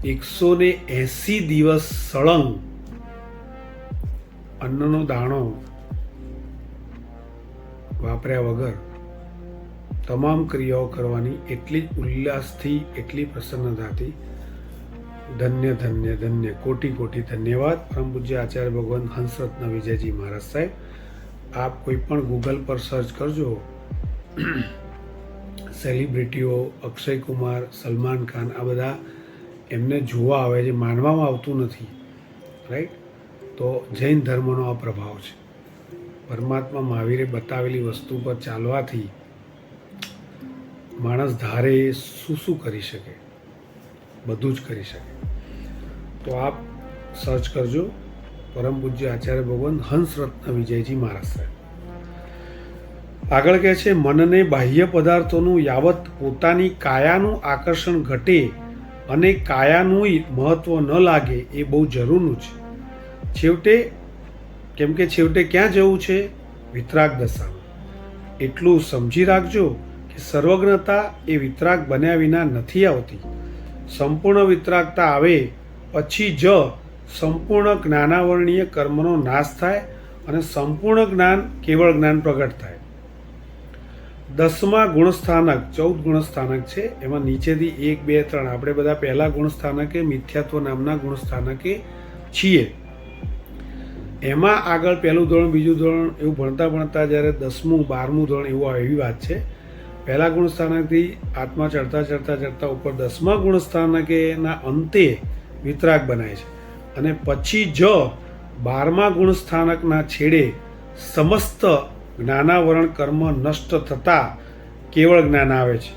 180 દિવસ સળંગ અન્નનો દાણો વાપર્યા વગર તમામ ક્રિયાઓ કરવાની, એટલી જ ઉલ્લાસથી, એટલી પ્રસન્નતાથી. ધન્ય ધન્ય ધન્ય, કોટી કોટી ધન્યવાદ પરમ પૂજ્ય આચાર્ય ભગવાન હંસરત્ન વિજયજી મહારાજ સાહેબ. આપ કોઈ પણ ગૂગલ પર સર્ચ કરજો, સેલિબ્રિટીઓ અક્ષય કુમાર, સલમાન ખાન, આ બધા એમને જોવા આવે છે, માનવામાં આવતું નથી. રાઈટ. તો જૈન ધર્મનો આ પ્રભાવ છે. પરમાત્મા મહાવીરે બતાવેલી વસ્તુ પર ચાલવાથી માણસ ધારે શું શું કરી શકે, બધું જ કરી શકે. તો આપ સર્ચ કરજો, પરમ પૂજ્ય આચાર્ય ભગવાન હંસરત્ન વિજયજી મહારાજ સાહેબ. આગળ કહે છે, મનને બાહ્ય પદાર્થોનું યાવત પોતાની કાયાનું આકર્ષણ ઘટે અને કાયાનું મહત્વ ન લાગે એ બહુ જરૂરનું છે. છેવટે કેમ કે છેવટે ક્યાં જવું છે? વિતરાગ દશામાં. એટલું સમજી રાખજો કે સર્વજ્ઞતા એ વિતરાગ બન્યા વિના નથી આવતી. સંપૂર્ણ વિતરાગતા આવે પછી જ સંપૂર્ણ જ્ઞાનાવરણીય કર્મનો નાશ થાય અને સંપૂર્ણ જ્ઞાન કેવળ જ્ઞાન પ્રગટ થાય. 10મા ગુણસ્થાનક, 14 ગુણસ્થાનક છે, એમાં નીચેથી 1, 2, 3 આપણે બધા પહેલા ગુણસ્થાનકે મિથ્યાત્વ નામના ગુણસ્થાનકે છીએ. એમાં આગળ પહેલું ધોરણ, બીજું ધોરણ એવું ભણતા ભણતા જ્યારે 10મું 12મું ધોરણ એવું એવી વાત છે. પહેલા ગુણસ્થાનકથી આત્મા ચડતા ચડતા ચડતા ઉપર 10મા ગુણસ્થાનકેના અંતે વિતરાગ બનાય છે અને પછી જ 12મા ગુણસ્થાનકના છેડે સમસ્ત જ્ઞાનાવરણ કર્મ નષ્ટ થતા કેવળ જ્ઞાન આવે છે.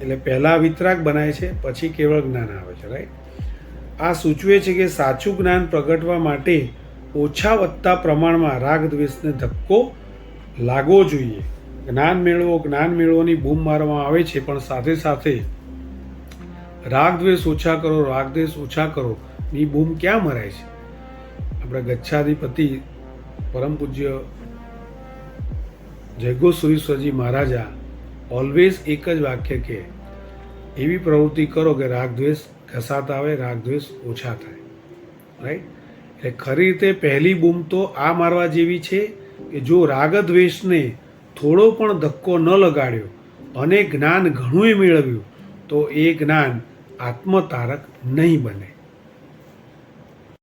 એટલે પહેલા વિતરાગ બનાય છે, પછી કેવળ જ્ઞાન આવે છે. રાઈટ. આ સૂચવે છે કે સાચું જ્ઞાન પ્રગટવા માટે ઓછા વધતા પ્રમાણમાં રાગ દ્વેષને ધક્કો લાગવો જોઈએ. જ્ઞાન મેળવોની બૂમ મારવામાં આવે છે, પણ સાથે સાથે રાગ દ્વેષ ઓછા કરો, રાગ દ્વેષ ઓછા કરો ની બૂમ ક્યાં મરાય છે? આપણા ગચ્છાધિપતિ પરમ પૂજ્ય જયગોસુરીશ્વરજી મહારાજા ઓલવેઝ એક જ વાક્ય કે એવી પ્રવૃત્તિ કરો કે રાગ દ્વેષ ઘસાતા આવે, રાગ દ્વેષ ઓછા થાય. રાઈટ. એટલે ખરી રીતે પહેલી બૂમ તો આ મારવા જેવી છે કે જો રાગ દ્વેષને થોડો પણ ધક્કો ન લગાડ્યો અને જ્ઞાન ઘણું મેળવ્યું તો એ જ્ઞાન આત્મતારક નહીં બને.